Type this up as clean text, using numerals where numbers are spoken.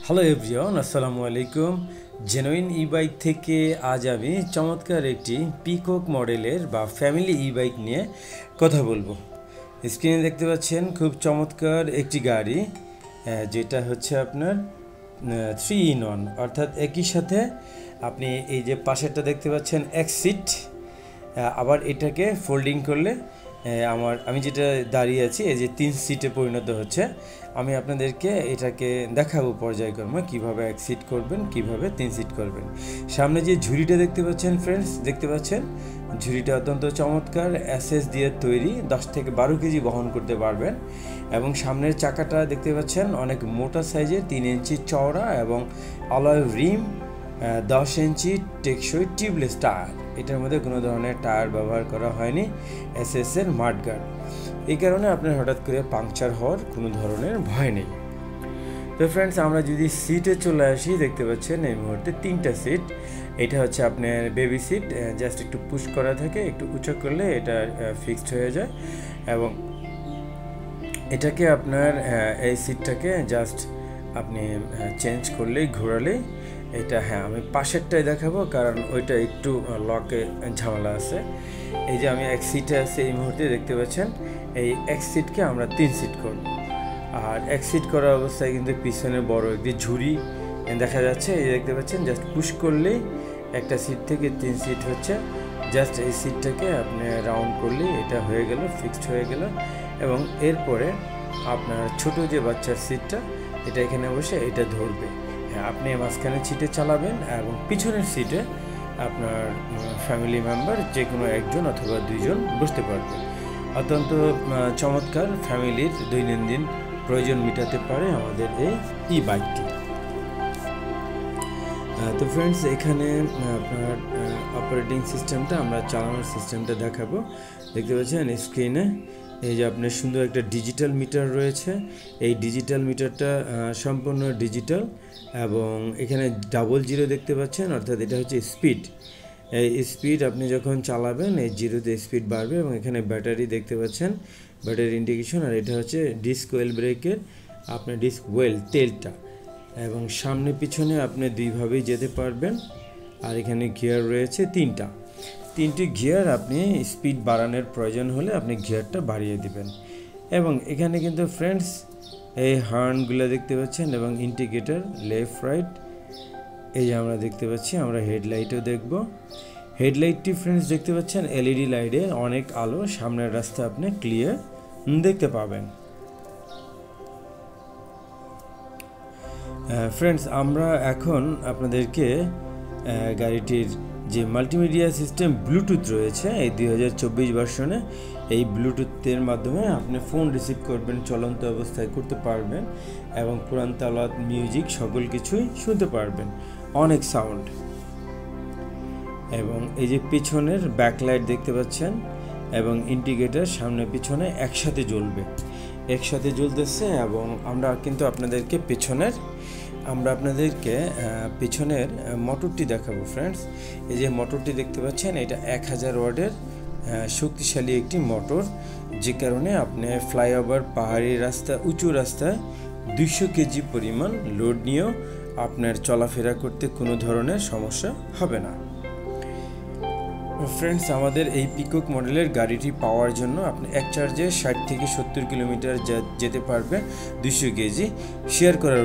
Hello everyone, আসসালামু আলাইকুম। Genuine ই bike থেকে আজ আমি চমৎকার একটি পিকক মডেলের বা ফ্যামিলি ই বাইক নিয়ে কথা বলবো। স্ক্রিনে দেখতে পাচ্ছেন খুব চমৎকার একটি গাড়ি, যেটা হচ্ছে আপনার 3 in 1, অর্থাৎ একই সাথে আপনি এই যে পাশেরটা দেখতে পাচ্ছেন এক সিট, আবার এটাকে ফোল্ডিং করলে আমি যেটা দাঁড়িয়ে আছি এই যে 3 সিটে পরিণত হচ্ছে। আমি আপনাদেরকে এটাকে দেখাবো পর্যায়ক্রমে কিভাবে এক সিট করবেন, কিভাবে 3 সিট করবেন। সামনে যে ঝুড়িটা দেখতে পাচ্ছেন ফ্রেন্ডস, দেখতে পাচ্ছেন ঝুড়িটা অত্যন্ত চমৎকার, এসএস দিয়ে তৈরি, 10 থেকে 12 কেজি বহন করতে পারবেন। এবং সামনের চাকাটা দেখতে পাচ্ছেন অনেক মোটা সাইজের, 3 ইঞ্চি চওড়া এবং অলয় রিম, 10 ইঞ্চি টেকসই টিউবলেস টায়ার। এটার মধ্যে কোনো ধরনের টায়ার ব্যবহার করা হয়নি, এসএসের মাডগার্ড। এই কারণে আপনার হঠাৎ করে পাংচার হওয়ার কোনো ধরনের ভয় নেই। তো ফ্রেন্ডস, আমরা যদি সিটে চলে আসি, দেখতে পাচ্ছেন এই মুহূর্তে 3টা সিট। এটা হচ্ছে আপনার বেবি সিট, জাস্ট একটু পুশ করা থাকে, একটু উঁচু করলে এটা ফিক্সড হয়ে যায়। এবং এটাকে আপনার এই সিটটাকে জাস্ট আপনি চেঞ্জ করলেই, ঘোরালেই এটা, আমি পাশেরটাই দেখাবো কারণ ওইটা একটু লকে ঝামেলা আছে। এই যে আমি এক সিটে আছি এই মুহূর্তে, দেখতে পাচ্ছেন এই এক সিটকে আমরা 3 সিট করব। আর এক সিট করা অবস্থায় কিন্তু পিছনে বড় একটি ঝুড়ি দেখা যাচ্ছে, এই দেখতে পাচ্ছেন, জাস্ট পুশ করলেই একটা সিট থেকে 3 সিট হচ্ছে। জাস্ট এই সিটটাকে আপনি রাউন্ড করলেই এটা হয়ে গেল, ফিক্সড হয়ে গেল। এবং এরপরে আপনার ছোট যে বাচ্চার সিটটা, এটা এখানে বসে এটা ধরবে। আপনি মাঝখানে সিটে চালাবেন এবং পিছনের সিটে আপনার ফ্যামিলি মেম্বার যে কোনো একজন অথবা 2জন বসতে পারবে। অত্যন্ত চমৎকার, ফ্যামিলির দৈনন্দিন প্রয়োজন মেটাতে পারে আমাদের এই ই বাইকটি। তো ফ্রেন্ডস, এখানে আপনার অপারেটিং সিস্টেমটা, আমরা চালানোর সিস্টেমটা দেখাবো। দেখতে পাচ্ছেন স্ক্রিনে এই যে আপনার সুন্দর একটা ডিজিটাল মিটার রয়েছে। এই ডিজিটাল মিটারটা সম্পূর্ণ ডিজিটাল এবং এখানে 00 দেখতে পাচ্ছেন, অর্থাৎ এটা হচ্ছে স্পিড। এই স্পিড আপনি যখন চালাবেন এই 0তে স্পিড বাড়বে। এবং এখানে ব্যাটারি দেখতে পাচ্ছেন, ব্যাটারি ইন্ডিকেশন। আর এটা হচ্ছে ডিস্ক ওয়েল ব্রেকের আপনার ডিস্ক ওয়েল তেলটা। এবং সামনে পিছনে আপনি দুইভাবেই যেতে পারবেন। আর এখানে গিয়ার রয়েছে 3টি গিয়ার। আপনি স্পিড বাড়ানোর প্রয়োজন হলে আপনি গিয়ারটা বাড়িয়ে দিবেন। এবং এখানে কিন্তু ফ্রেন্ডস এই হর্নগুলো দেখতে পাচ্ছেন এবং ইন্ডিকেটর লেফট রাইট, এই যে আমরা দেখতে পাচ্ছি। আমরা হেডলাইটও দেখব। হেডলাইটটি ফ্রেন্ডস দেখতে পাচ্ছেন এলইডি লাইটে অনেক আলো, সামনের রাস্তা আপনি ক্লিয়ার দেখতে পাবেন। ফ্রেন্ডস, আমরা এখন আপনাদেরকে গাড়িটির যে মাল্টিমিডিয়া সিস্টেম ব্লুটুথ রয়েছে এই 2024 ভার্সনে, এই ব্লুটুথের মাধ্যমে আপনি ফোন রিসিভ করবেন, চলন্ত অবস্থায় করতে পারবেন এবং কোরআন তেলাওয়াত, মিউজিক সকল কিছুই শুনতে পারবেন, অনেক সাউন্ড। এবং এই যে পিছনের ব্যাকলাইট দেখতে পাচ্ছেন এবং ইন্ডিকেটর সামনে পিছনে একসাথে জ্বলতেছে। এবং আমরা কিন্তু আপনাদেরকে পিছনের মোটরটি দেখাবো ফ্রেন্ডস। এই যে মোটরটি দেখতে পাচ্ছেন, এটা 1000 ওয়াটের শক্তিশালী একটি মোটর, যে কারণে আপনি ফ্লাইওভার, পাহাড়ি রাস্তা, উঁচু রাস্তায় 200 কেজি পরিমাণ লোড নিয়েও আপনার চলাফেরা করতে কোনো ধরনের সমস্যা হবে না। ফ্রেন্ডস, আমাদের এই পিকক মডেলের গাড়িটি পাওয়ার জন্য আপনি এক চার্জে 60 থেকে 70 কিলোমিটার যেতে পারবে 200 কেজি শেয়ার করার